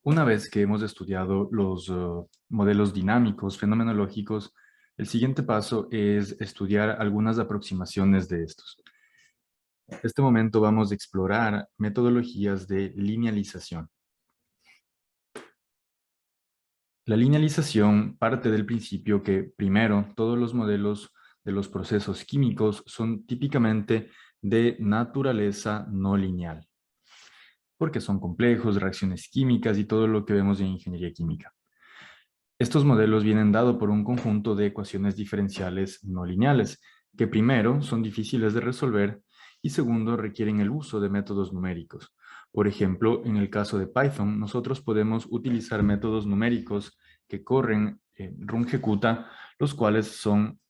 Una vez que hemos estudiado los modelos dinámicos, fenomenológicos, el siguiente paso es estudiar algunas aproximaciones de estos. En este momento vamos a explorar metodologías de linealización. La linealización parte del principio que, primero, todos los modelos de los procesos químicos son típicamente de naturaleza no lineal, porque son complejos, reacciones químicas y todo lo que vemos en ingeniería química. Estos modelos vienen dados por un conjunto de ecuaciones diferenciales no lineales, que primero son difíciles de resolver y segundo requieren el uso de métodos numéricos. Por ejemplo, en el caso de Python, nosotros podemos utilizar métodos numéricos que corren rungecuta, los cuales son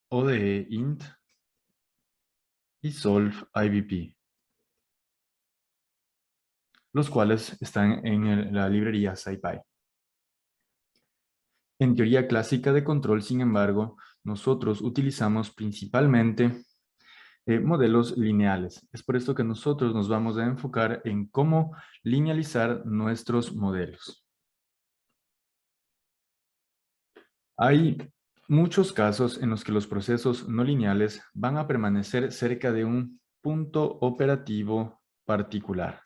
ODE-int y solve-IVP, los cuales están en la librería SciPy. En teoría clásica de control, sin embargo, nosotros utilizamos principalmente modelos lineales. Es por esto que nosotros nos vamos a enfocar en cómo linealizar nuestros modelos. Hay muchos casos en los que los procesos no lineales van a permanecer cerca de un punto operativo particular.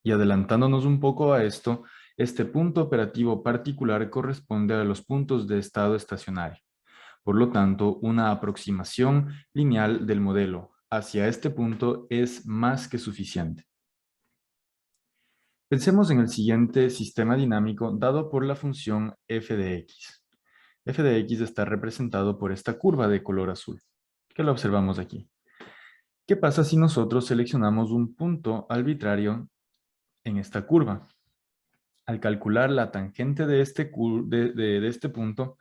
Y adelantándonos un poco a esto, este punto operativo particular corresponde a los puntos de estado estacionario. Por lo tanto, una aproximación lineal del modelo hacia este punto es más que suficiente. Pensemos en el siguiente sistema dinámico dado por la función f de x. F de x está representado por esta curva de color azul, que la observamos aquí. ¿Qué pasa si nosotros seleccionamos un punto arbitrario en esta curva? Al calcular la tangente de este punto,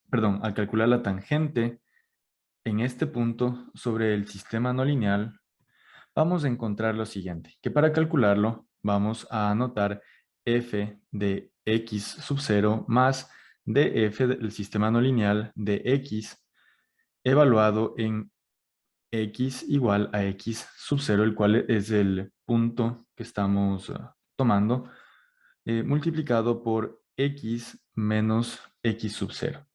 perdón, al calcular la tangente en este punto sobre el sistema no lineal, vamos a encontrar lo siguiente, que para calcularlo vamos a anotar f de x sub 0 más df del sistema no lineal de x evaluado en x igual a x sub 0, el cual es el punto que estamos tomando, multiplicado por x menos x sub 0.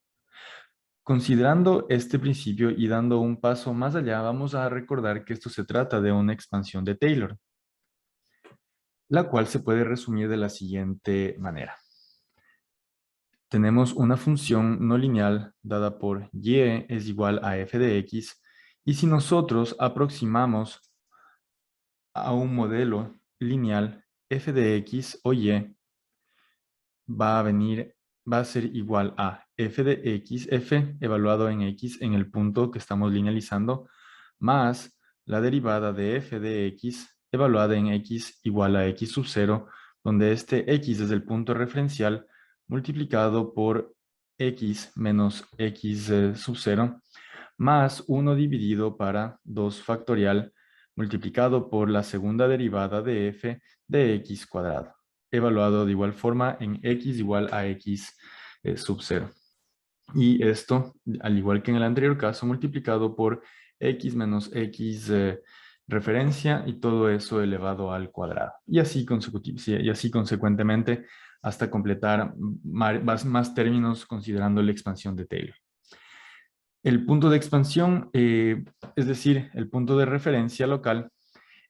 Considerando este principio y dando un paso más allá, vamos a recordar que esto se trata de una expansión de Taylor, la cual se puede resumir de la siguiente manera. Tenemos una función no lineal dada por y es igual a f de x, y si nosotros aproximamos a un modelo lineal, f de x o y va a ser igual a f de x, f evaluado en x en el punto que estamos linealizando, más la derivada de f de x evaluada en x igual a x sub 0, donde este x es el punto referencial multiplicado por x menos x sub 0, más 1 dividido para 2 factorial multiplicado por la segunda derivada de f de x cuadrado, evaluado de igual forma en x igual a x sub 0. Y esto, al igual que en el anterior caso, multiplicado por x menos x referencia y todo eso elevado al cuadrado. Y así, consecuentemente hasta completar más términos considerando la expansión de Taylor. El punto de expansión, es decir, el punto de referencia local,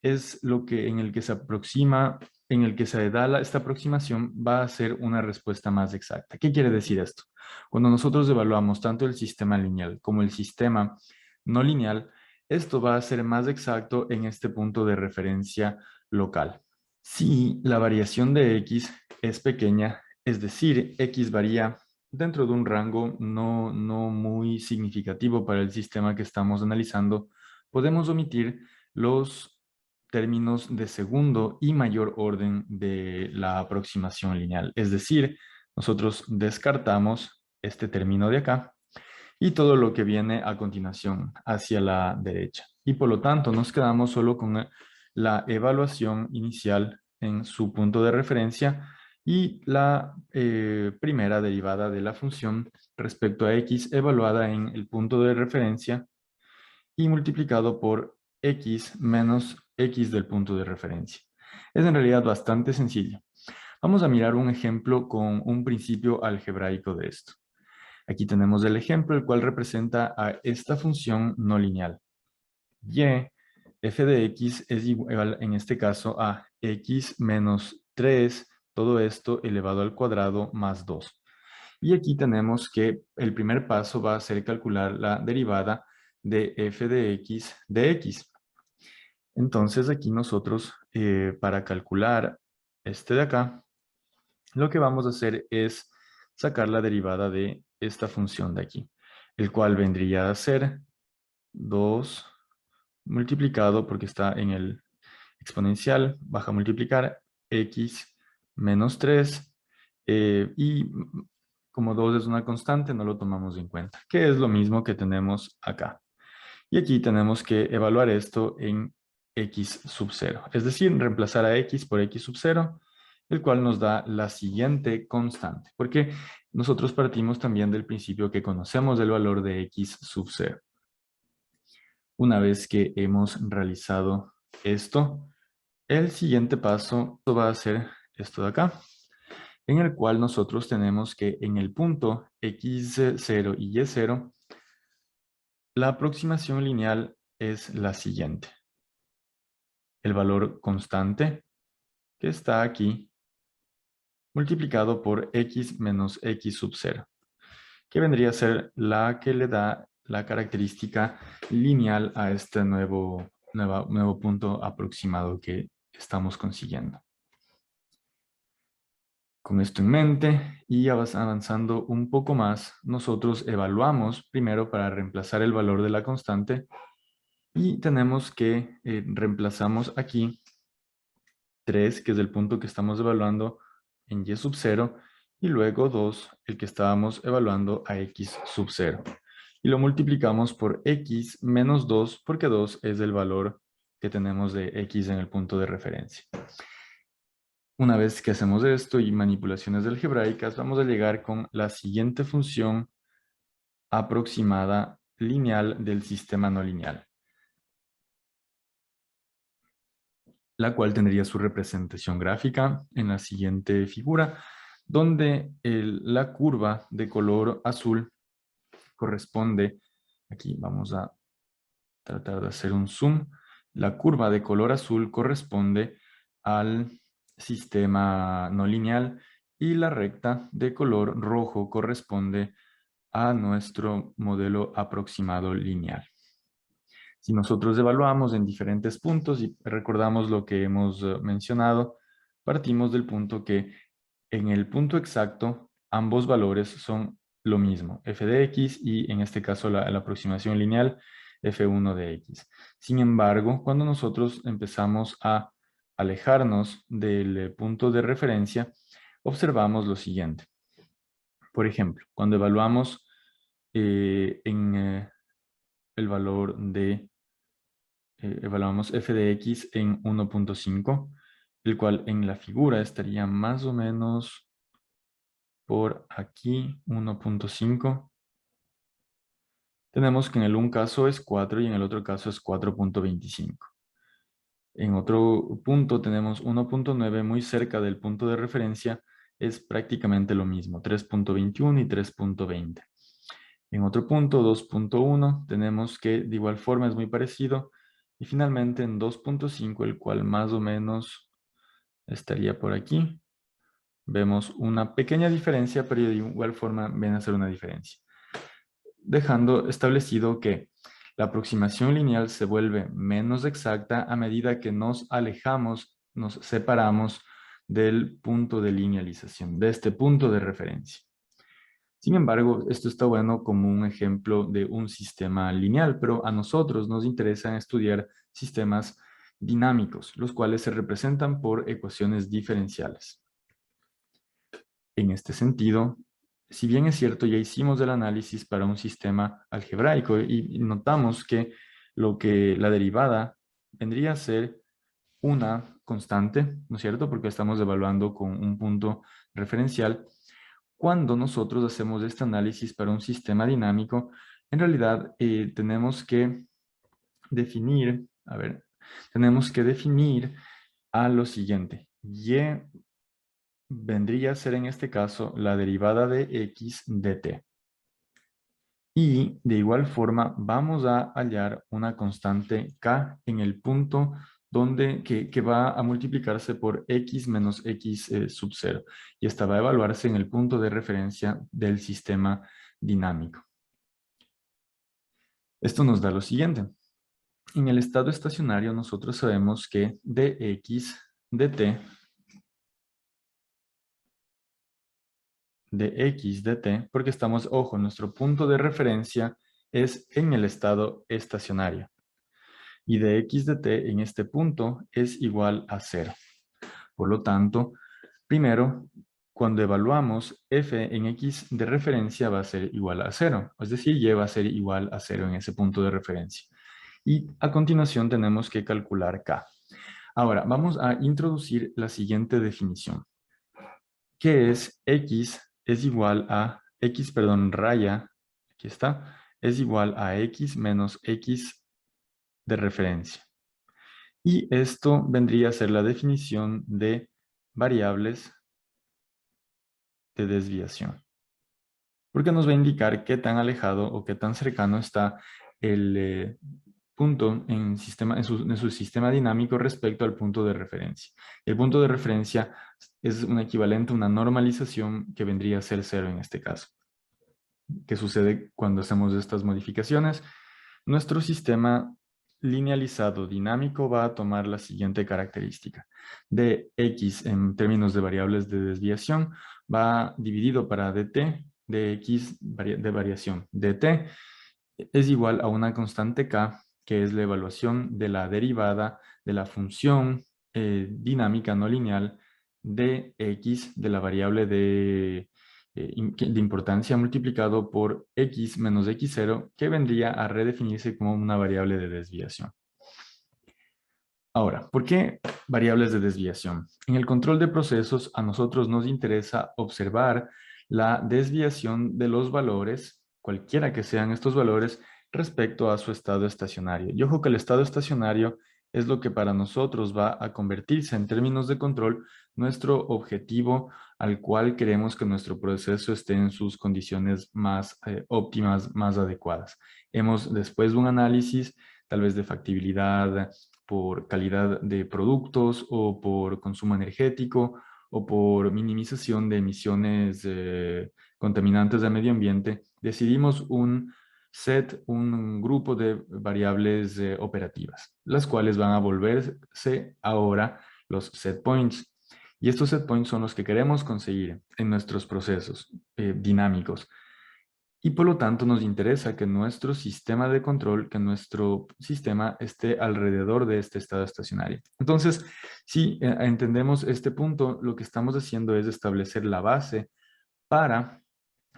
es lo que en el que se aproxima, en el que se da esta aproximación, va a ser una respuesta más exacta. ¿Qué quiere decir esto? Cuando nosotros evaluamos tanto el sistema lineal como el sistema no lineal, esto va a ser más exacto en este punto de referencia local. Si la variación de x es pequeña, es decir, x varía dentro de un rango no muy significativo para el sistema que estamos analizando, podemos omitir los términos de segundo y mayor orden de la aproximación lineal. Es decir, nosotros descartamos este término de acá y todo lo que viene a continuación hacia la derecha. Y por lo tanto nos quedamos solo con la evaluación inicial en su punto de referencia y la primera derivada de la función respecto a x evaluada en el punto de referencia y multiplicado por x menos x del punto de referencia. Es en realidad bastante sencillo. Vamos a mirar un ejemplo con un principio algebraico de esto. Aquí tenemos el ejemplo, el cual representa a esta función no lineal. Y f de x es igual, en este caso, a x menos 3, todo esto elevado al cuadrado más 2. Y aquí tenemos que el primer paso va a ser calcular la derivada de f de x. Entonces aquí nosotros, para calcular este de acá, lo que vamos a hacer es sacar la derivada de esta función de aquí, el cual vendría a ser 2 multiplicado, porque está en el exponencial, baja a multiplicar, x menos 3, y como 2 es una constante, no lo tomamos en cuenta, que es lo mismo que tenemos acá. Y aquí tenemos que evaluar esto en x sub 0, es decir, reemplazar a x por x sub 0, el cual nos da la siguiente constante, porque nosotros partimos también del principio que conocemos el valor de x sub 0. Una vez que hemos realizado esto, el siguiente paso va a ser esto de acá, en el cual nosotros tenemos que en el punto x0 y y0, la aproximación lineal es la siguiente. El valor constante que está aquí multiplicado por x menos x sub 0, que vendría a ser la que le da la característica lineal a este nuevo punto aproximado que estamos consiguiendo. Con esto en mente y avanzando un poco más, nosotros evaluamos primero para reemplazar el valor de la constante y tenemos que reemplazamos aquí 3, que es el punto que estamos evaluando en y sub 0, y luego 2, el que estábamos evaluando a x sub 0. Y lo multiplicamos por x menos 2, porque 2 es el valor que tenemos de x en el punto de referencia. Una vez que hacemos esto y manipulaciones algebraicas, vamos a llegar con la siguiente función aproximada lineal del sistema no lineal, la cual tendría su representación gráfica en la siguiente figura, donde la curva de color azul corresponde, aquí vamos a tratar de hacer un zoom, la curva de color azul corresponde al sistema no lineal y la recta de color rojo corresponde a nuestro modelo aproximado lineal. Si nosotros evaluamos en diferentes puntos y recordamos lo que hemos mencionado, partimos del punto que en el punto exacto ambos valores son lo mismo, f de x y en este caso la aproximación lineal f1 de x. Sin embargo, cuando nosotros empezamos a alejarnos del punto de referencia, observamos lo siguiente. Por ejemplo, cuando evaluamos el valor de evaluamos f de x en 1.5, el cual en la figura estaría más o menos por aquí, 1.5. Tenemos que en el un caso es 4 y en el otro caso es 4.25. En otro punto tenemos 1.9 muy cerca del punto de referencia, es prácticamente lo mismo, 3.21 y 3.20. En otro punto, 2.1, tenemos que de igual forma es muy parecido. Y finalmente en 2.5, el cual más o menos estaría por aquí, vemos una pequeña diferencia, pero de igual forma viene a ser una diferencia. Dejando establecido que la aproximación lineal se vuelve menos exacta a medida que nos alejamos, nos separamos del punto de linealización, de este punto de referencia. Sin embargo, esto está bueno como un ejemplo de un sistema lineal, pero a nosotros nos interesa estudiar sistemas dinámicos, los cuales se representan por ecuaciones diferenciales. En este sentido, si bien es cierto, ya hicimos el análisis para un sistema algebraico y notamos que la derivada vendría a ser una constante, ¿no es cierto? Porque estamos evaluando con un punto referencial. Cuando nosotros hacemos este análisis para un sistema dinámico, en realidad tenemos que definir a lo siguiente. Y vendría a ser en este caso la derivada de x de t. Y de igual forma vamos a hallar una constante k en el punto que va a multiplicarse por x menos x sub 0. Y esta va a evaluarse en el punto de referencia del sistema dinámico. Esto nos da lo siguiente. En el estado estacionario nosotros sabemos que dx dt de x de t, porque estamos, ojo, nuestro punto de referencia es en el estado estacionario. Y de x de t en este punto es igual a 0. Por lo tanto, primero, cuando evaluamos f en x de referencia va a ser igual a 0. Es decir, y va a ser igual a 0 en ese punto de referencia. Y a continuación tenemos que calcular k. Ahora, vamos a introducir la siguiente definición, que es x es igual a, raya, aquí está, es igual a x menos x de referencia. Y esto vendría a ser la definición de variables de desviación. Porque nos va a indicar qué tan alejado o qué tan cercano está el punto en su sistema dinámico respecto al punto de referencia. El punto de referencia es un equivalente a una normalización que vendría a ser 0 en este caso. ¿Qué sucede cuando hacemos estas modificaciones? Nuestro sistema linealizado dinámico va a tomar la siguiente característica. De x en términos de variables de desviación va dividido para dt de x de variación. Dt es igual a una constante k, que es la evaluación de la derivada de la función dinámica no lineal de x de la variable de importancia multiplicado por x menos x0, que vendría a redefinirse como una variable de desviación. Ahora, ¿por qué variables de desviación? En el control de procesos a nosotros nos interesa observar la desviación de los valores, cualquiera que sean estos valores, respecto a su estado estacionario. Y ojo que el estado estacionario es lo que para nosotros va a convertirse en términos de control nuestro objetivo al cual queremos que nuestro proceso esté en sus condiciones más óptimas, más adecuadas. Hemos, después de un análisis, tal vez de factibilidad, por calidad de productos o por consumo energético o por minimización de emisiones contaminantes del medio ambiente, decidimos un grupo de variables operativas, las cuales van a volverse ahora los set points. Y estos set points son los que queremos conseguir en nuestros procesos dinámicos. Y por lo tanto nos interesa que nuestro sistema de control, que nuestro sistema esté alrededor de este estado estacionario. Entonces, si entendemos este punto, lo que estamos haciendo es establecer la base para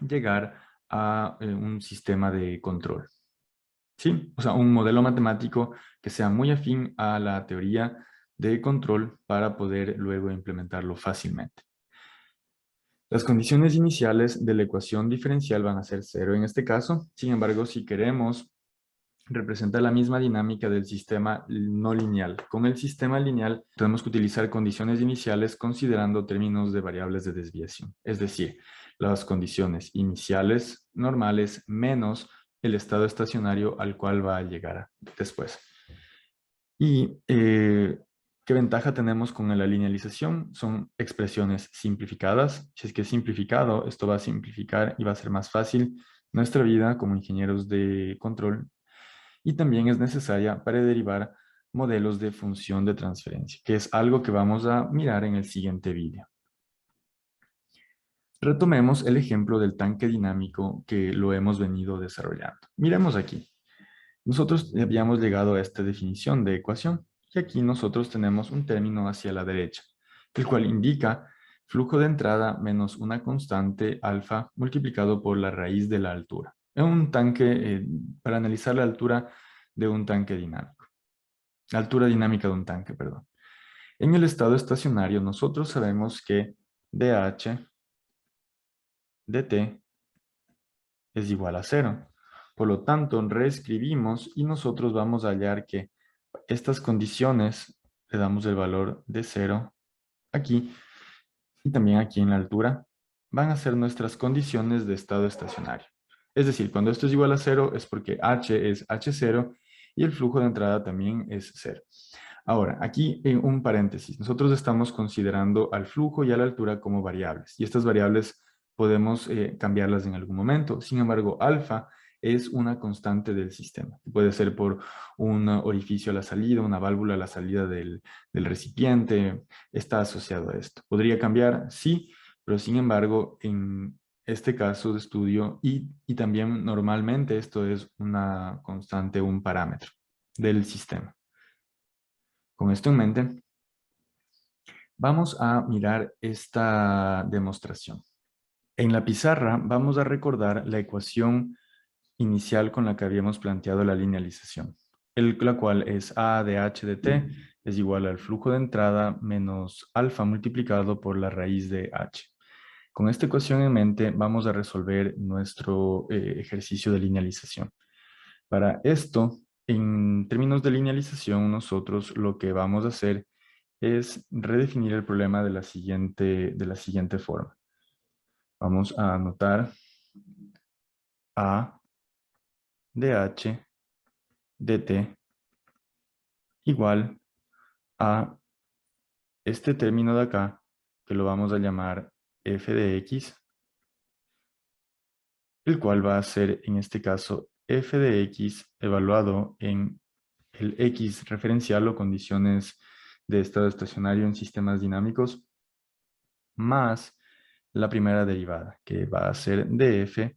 llegar a un sistema de control. ¿Sí? O sea, un modelo matemático que sea muy afín a la teoría de control para poder luego implementarlo fácilmente. Las condiciones iniciales de la ecuación diferencial van a ser 0 en este caso. Sin embargo, si queremos representar la misma dinámica del sistema no lineal, con el sistema lineal tenemos que utilizar condiciones iniciales considerando términos de variables de desviación. Es decir, las condiciones iniciales normales menos el estado estacionario al cual va a llegar después. Y ¿qué ventaja tenemos con la linealización? Son expresiones simplificadas. Si es que es simplificado, esto va a simplificar y va a ser más fácil nuestra vida como ingenieros de control. Y también es necesaria para derivar modelos de función de transferencia, que es algo que vamos a mirar en el siguiente vídeo. Retomemos el ejemplo del tanque dinámico que lo hemos venido desarrollando. Miremos aquí. Nosotros habíamos llegado a esta definición de ecuación y aquí nosotros tenemos un término hacia la derecha, el cual indica flujo de entrada menos una constante alfa multiplicado por la raíz de la altura. Es un tanque, para analizar la altura de un tanque dinámico. La altura dinámica de un tanque, perdón. En el estado estacionario nosotros sabemos que dH dt es igual a 0. Por lo tanto, reescribimos y nosotros vamos a hallar que estas condiciones le damos el valor de 0 aquí y también aquí en la altura van a ser nuestras condiciones de estado estacionario. Es decir, cuando esto es igual a 0 es porque h es h0 y el flujo de entrada también es 0. Ahora, aquí en un paréntesis, nosotros estamos considerando al flujo y a la altura como variables y estas variables podemos cambiarlas en algún momento. Sin embargo, alfa es una constante del sistema. Puede ser por un orificio a la salida, una válvula a la salida del recipiente, está asociado a esto. ¿Podría cambiar? Sí, pero sin embargo, en este caso de estudio y también normalmente esto es una constante, un parámetro del sistema. Con esto en mente, vamos a mirar esta demostración. En la pizarra vamos a recordar la ecuación inicial con la que habíamos planteado la linealización, la cual es A de h de t es igual al flujo de entrada menos alfa multiplicado por la raíz de h. Con esta ecuación en mente vamos a resolver nuestro ejercicio de linealización. Para esto, en términos de linealización, nosotros lo que vamos a hacer es redefinir el problema de la siguiente forma. Vamos a anotar A de h de t igual a este término de acá, que lo vamos a llamar f de x, el cual va a ser, en este caso, f de x evaluado en el x referencial o condiciones de estado estacionario en sistemas dinámicos, más la primera derivada, que va a ser df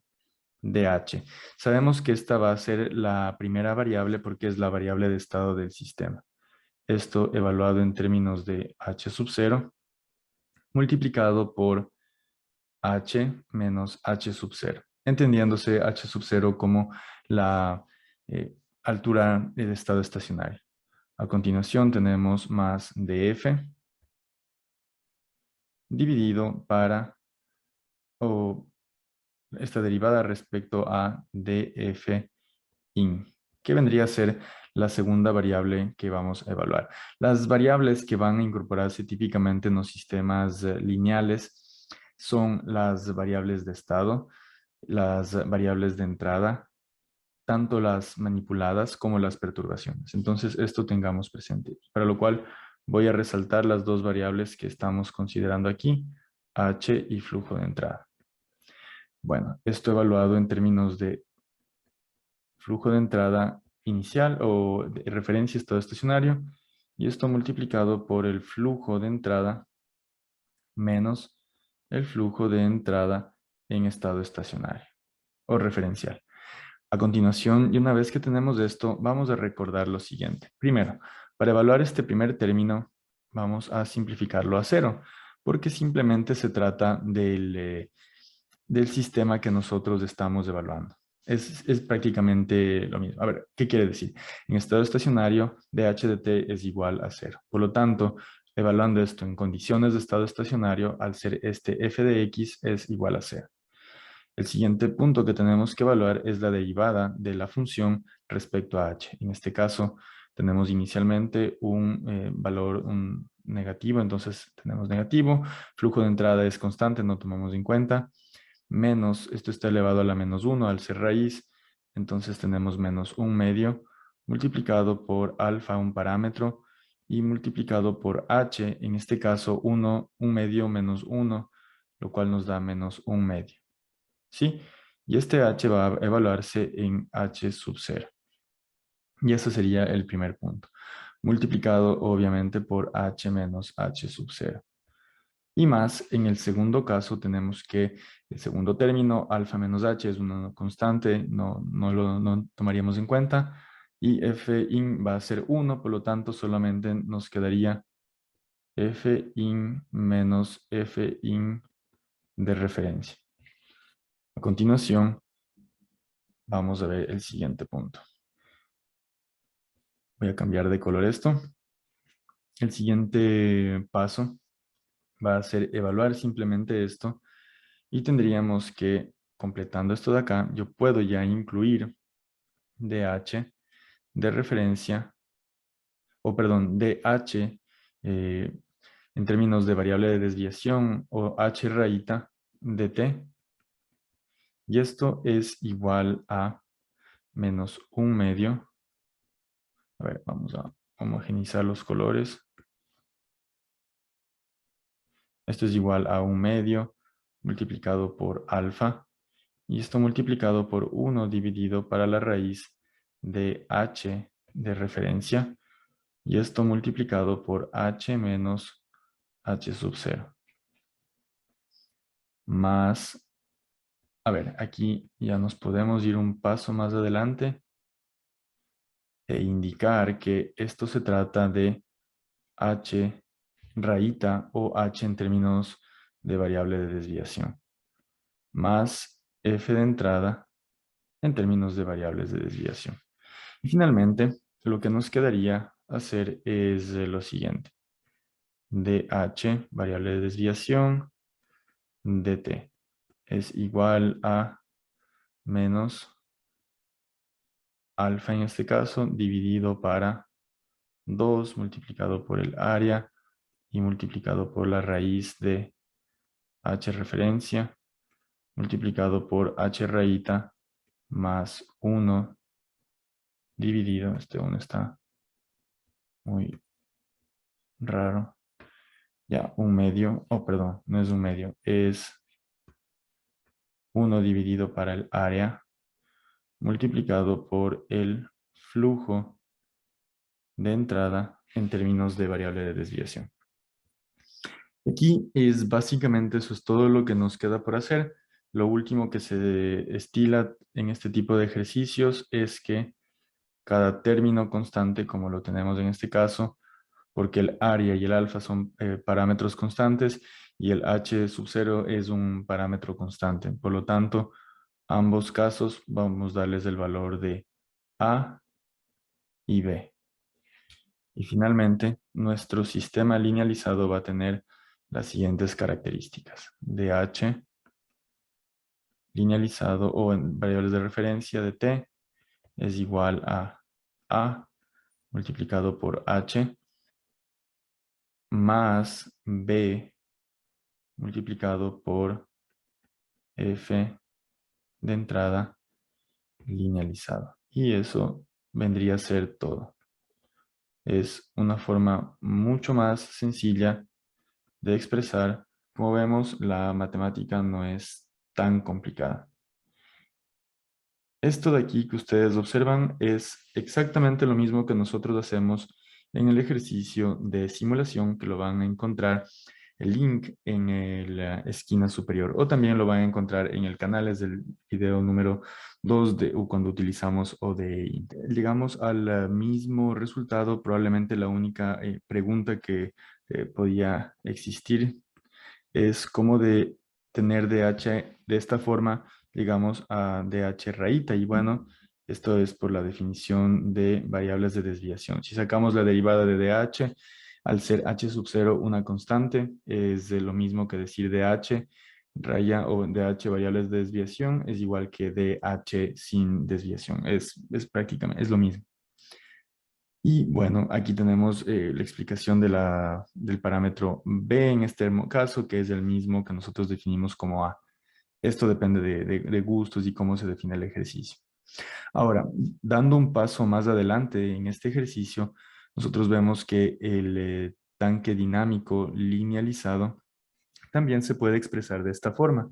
de h. Sabemos que esta va a ser la primera variable porque es la variable de estado del sistema. Esto evaluado en términos de h sub 0 multiplicado por h menos h sub 0, entendiéndose h sub 0 como la altura del estado estacionario. A continuación tenemos más df dividido para esta derivada respecto a df in, que vendría a ser la segunda variable que vamos a evaluar. Las variables que van a incorporarse típicamente en los sistemas lineales son las variables de estado, las variables de entrada, tanto las manipuladas como las perturbaciones. Entonces, esto tengamos presente. Para lo cual voy a resaltar las dos variables que estamos considerando aquí, h y flujo de entrada. Bueno, esto evaluado en términos de flujo de entrada inicial o de referencia estado estacionario, y esto multiplicado por el flujo de entrada menos el flujo de entrada en estado estacionario o referencial. A continuación, y una vez que tenemos esto, vamos a recordar lo siguiente. Primero, para evaluar este primer término, vamos a simplificarlo a 0, porque simplemente se trata del sistema que nosotros estamos evaluando. Es prácticamente lo mismo. A ver, ¿qué quiere decir? En estado estacionario, dH de t es igual a 0. Por lo tanto, evaluando esto en condiciones de estado estacionario, al ser este f de x es igual a 0. El siguiente punto que tenemos que evaluar es la derivada de la función respecto a h. En este caso, tenemos inicialmente un valor negativo, entonces tenemos negativo. Flujo de entrada es constante, no tomamos en cuenta. Menos, esto está elevado a la menos 1 al ser raíz, entonces tenemos menos 1 medio multiplicado por alfa, un parámetro, y multiplicado por h, en este caso 1 medio menos 1, lo cual nos da menos 1 medio. ¿Sí? Y este h va a evaluarse en h sub 0. Y ese sería el primer punto. Multiplicado obviamente por h menos h sub 0. Y más, en el segundo caso tenemos que el segundo término, alfa menos h, es una constante, no tomaríamos en cuenta. Y f in va a ser 1, por lo tanto solamente nos quedaría f in menos f in de referencia. A continuación, vamos a ver el siguiente punto. Voy a cambiar de color esto. El siguiente paso va a ser evaluar simplemente esto y tendríamos que, completando esto de acá, yo puedo ya incluir DH de referencia, o perdón, DH eh, en términos de variable de desviación o h rayita de t. Y esto es igual a menos 1/2. A ver, vamos a homogeneizar los colores. Esto es igual a 1/2 multiplicado por alfa. Y esto multiplicado por 1 dividido para la raíz de h de referencia. Y esto multiplicado por h menos h sub 0. Más, a ver, aquí ya nos podemos ir un paso más adelante e indicar que esto se trata de h rayita o h en términos de variable de desviación, más f de entrada en términos de variables de desviación. Y finalmente, lo que nos quedaría hacer es lo siguiente. dh, variable de desviación, dt, es igual a menos alfa en este caso, dividido para 2 multiplicado por el área y multiplicado por la raíz de h referencia, multiplicado por h rayita más 1 dividido, este 1 está muy raro, ya 1/2, perdón, no es 1/2, es 1 dividido para el área, multiplicado por el flujo de entrada en términos de variable de desviación. Aquí es básicamente eso es todo lo que nos queda por hacer. Lo último que se estila en este tipo de ejercicios es que cada término constante, como lo tenemos en este caso, porque el área y el alfa son parámetros constantes y el h sub 0 es un parámetro constante. Por lo tanto, ambos casos vamos a darles el valor de a y b. Y finalmente, nuestro sistema linealizado va a tener las siguientes características. dh linealizado o en variables de referencia de t es igual a multiplicado por h más b multiplicado por f de entrada linealizado. Y eso vendría a ser todo. Es una forma mucho más sencilla de expresar. Como vemos, la matemática no es tan complicada. Esto de aquí que ustedes observan es exactamente lo mismo que nosotros hacemos en el ejercicio de simulación, que lo van a encontrar el link en la esquina superior, o también lo van a encontrar en el canal, es el video número 2 de cuando utilizamos ODI. Llegamos al mismo resultado, probablemente la única pregunta que podía existir es cómo de tener DH de esta forma, digamos, a DH rayita. Y bueno, esto es por la definición de variables de desviación. Si sacamos la derivada de DH, al ser h sub 0 una constante, es de lo mismo que decir DH raya o DH variables de desviación es igual que DH sin desviación. Es prácticamente, es lo mismo. Y bueno, aquí tenemos la explicación del parámetro b en este caso, que es el mismo que nosotros definimos como a. Esto depende de gustos y cómo se define el ejercicio. Ahora, dando un paso más adelante en este ejercicio, nosotros vemos que el tanque dinámico linealizado también se puede expresar de esta forma,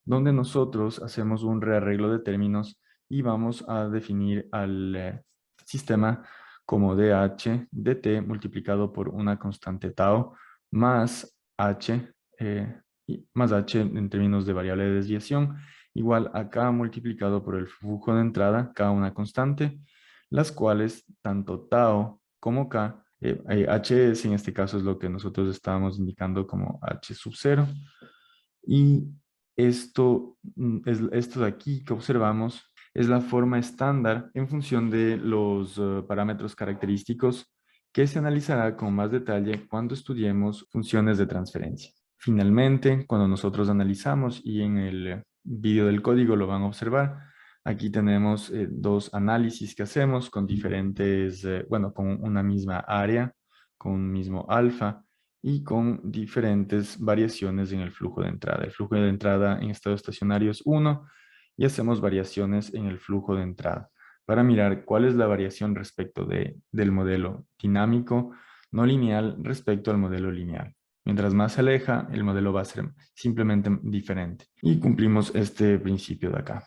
donde nosotros hacemos un rearreglo de términos y vamos a definir al sistema como dh dt multiplicado por una constante tau más más h en términos de variable de desviación igual a k multiplicado por el flujo de entrada, k una constante, las cuales tanto tau como k h es, en este caso es lo que nosotros estábamos indicando como h sub 0. Y esto de aquí que observamos es la forma estándar en función de los parámetros característicos que se analizará con más detalle cuando estudiemos funciones de transferencia. Finalmente, cuando nosotros analizamos, y en el vídeo del código lo van a observar, aquí tenemos dos análisis que hacemos con diferentes, bueno, con una misma área, con un mismo alfa y con diferentes variaciones en el flujo de entrada. El flujo de entrada en estado estacionario es 1 y hacemos variaciones en el flujo de entrada para mirar cuál es la variación respecto del modelo dinámico no lineal respecto al modelo lineal. Mientras más se aleja, el modelo va a ser simplemente diferente. Y cumplimos este principio de acá.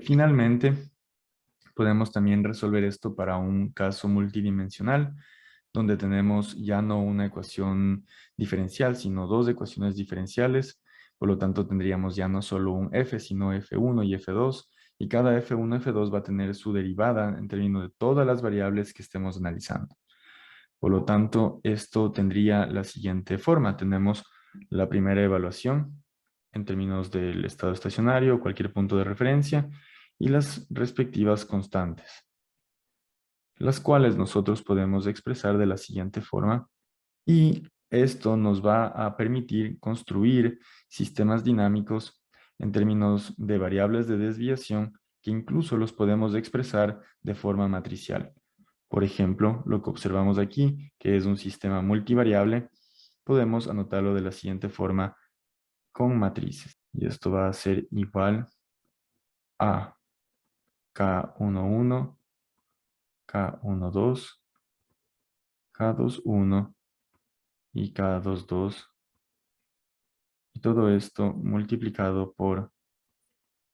Finalmente, podemos también resolver esto para un caso multidimensional, donde tenemos ya no una ecuación diferencial, sino dos ecuaciones diferenciales. Por lo tanto, tendríamos ya no solo un f, sino f1 y f2. Y cada f1, f2 va a tener su derivada en términos de todas las variables que estemos analizando. Por lo tanto, esto tendría la siguiente forma. Tenemos la primera evaluación en términos del estado estacionario, cualquier punto de referencia, y las respectivas constantes, las cuales nosotros podemos expresar de la siguiente forma. Y esto nos va a permitir construir sistemas dinámicos en términos de variables de desviación que incluso los podemos expresar de forma matricial. Por ejemplo, lo que observamos aquí, que es un sistema multivariable, podemos anotarlo de la siguiente forma con matrices. Y esto va a ser igual a K11, K12, K21 y K22. Y todo esto multiplicado por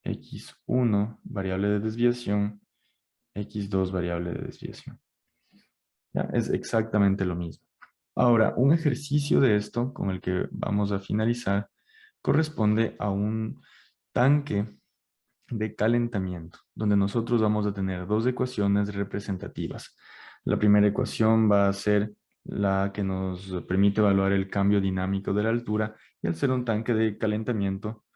x1, variable de desviación, x2, variable de desviación. ¿Ya? Es exactamente lo mismo. Ahora, un ejercicio de esto con el que vamos a finalizar corresponde a un tanque de calentamiento, donde nosotros vamos a tener dos ecuaciones representativas. La primera ecuación va a ser la que nos permite evaluar el cambio dinámico de la altura, y al ser un tanque de calentamiento,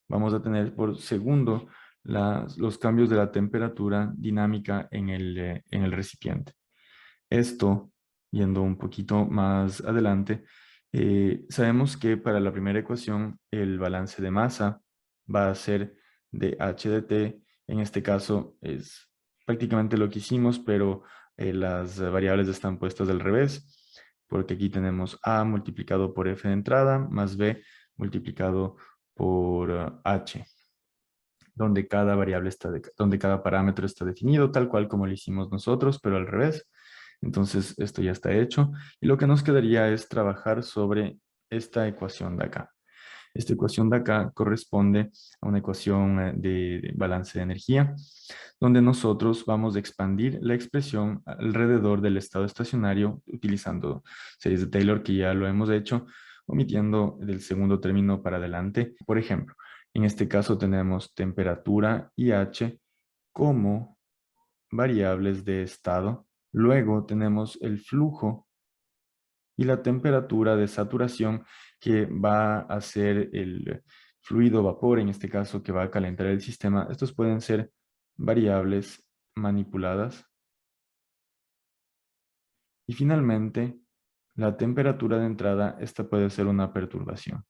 vamos a tener por segundo los cambios de la temperatura dinámica en el recipiente. Esto, yendo un poquito más adelante, sabemos que para la primera ecuación el balance de masa va a ser de h de t. En este caso es prácticamente lo que hicimos, pero las variables están puestas al revés, porque aquí tenemos a multiplicado por f de entrada más b multiplicado por h, donde cada variable donde cada parámetro está definido tal cual como lo hicimos nosotros, pero al revés. Entonces esto ya está hecho y lo que nos quedaría es trabajar sobre esta ecuación de acá. Esta ecuación de acá corresponde a una ecuación de balance de energía, donde nosotros vamos a expandir la expresión alrededor del estado estacionario utilizando series de Taylor, que ya lo hemos hecho, omitiendo del segundo término para adelante. Por ejemplo, en este caso tenemos temperatura y H como variables de estado. Luego tenemos el flujo y la temperatura de saturación, que va a ser el fluido vapor, en este caso, que va a calentar el sistema. Estos pueden ser variables manipuladas. Y finalmente, la temperatura de entrada, esta puede ser una perturbación.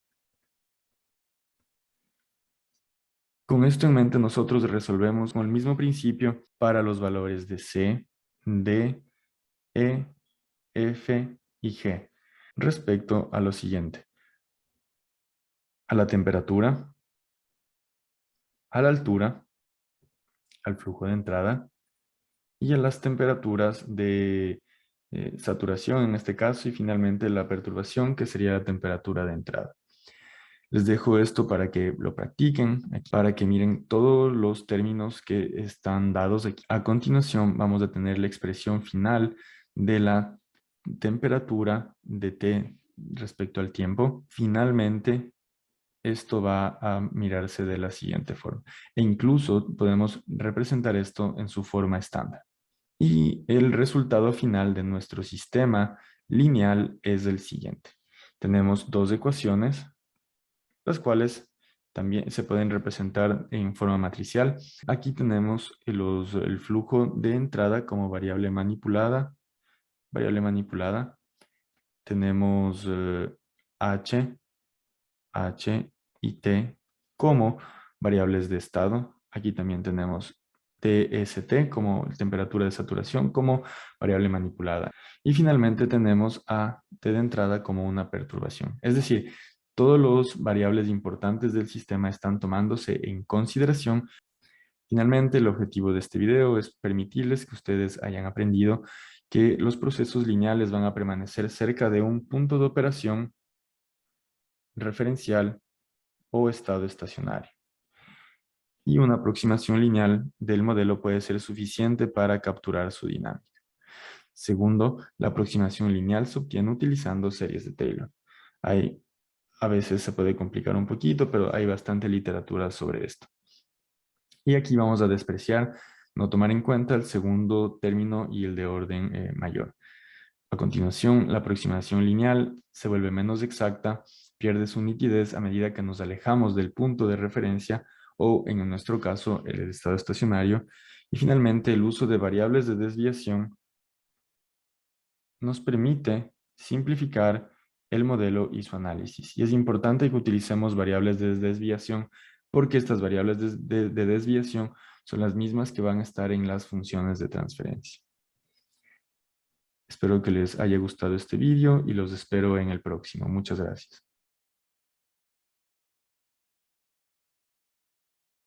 Con esto en mente, nosotros resolvemos con el mismo principio para los valores de C, D, E, F y G. Respecto a lo siguiente: a la temperatura, a la altura, al flujo de entrada y a las temperaturas de saturación en este caso, y finalmente la perturbación, que sería la temperatura de entrada. Les dejo esto para que lo practiquen, para que miren todos los términos que están dados aquí. A continuación vamos a tener la expresión final de la temperatura de T respecto al tiempo. Finalmente, esto va a mirarse de la siguiente forma. E incluso podemos representar esto en su forma estándar. Y el resultado final de nuestro sistema lineal es el siguiente. Tenemos dos ecuaciones, las cuales también se pueden representar en forma matricial. Aquí tenemos el flujo de entrada como variable manipulada. Tenemos H, H y T como variables de estado. Aquí también tenemos TST como temperatura de saturación como variable manipulada. Y finalmente tenemos a T de entrada como una perturbación. Es decir, todos los variables importantes del sistema están tomándose en consideración. Finalmente, el objetivo de este video es permitirles que ustedes hayan aprendido que los procesos lineales van a permanecer cerca de un punto de operación referencial o estado estacionario. Y una aproximación lineal del modelo puede ser suficiente para capturar su dinámica. Segundo, la aproximación lineal se obtiene utilizando series de Taylor. A veces se puede complicar un poquito, pero hay bastante literatura sobre esto. Y aquí vamos a despreciar, no tomar en cuenta el segundo término y el de orden mayor. A continuación, la aproximación lineal se vuelve menos exacta, pierde su nitidez a medida que nos alejamos del punto de referencia o, en nuestro caso, el estado estacionario. Y finalmente, el uso de variables de desviación nos permite simplificar el modelo y su análisis. Y es importante que utilicemos variables de desviación porque estas variables de desviación son las mismas que van a estar en las funciones de transferencia. Espero que les haya gustado este vídeo y los espero en el próximo. Muchas gracias.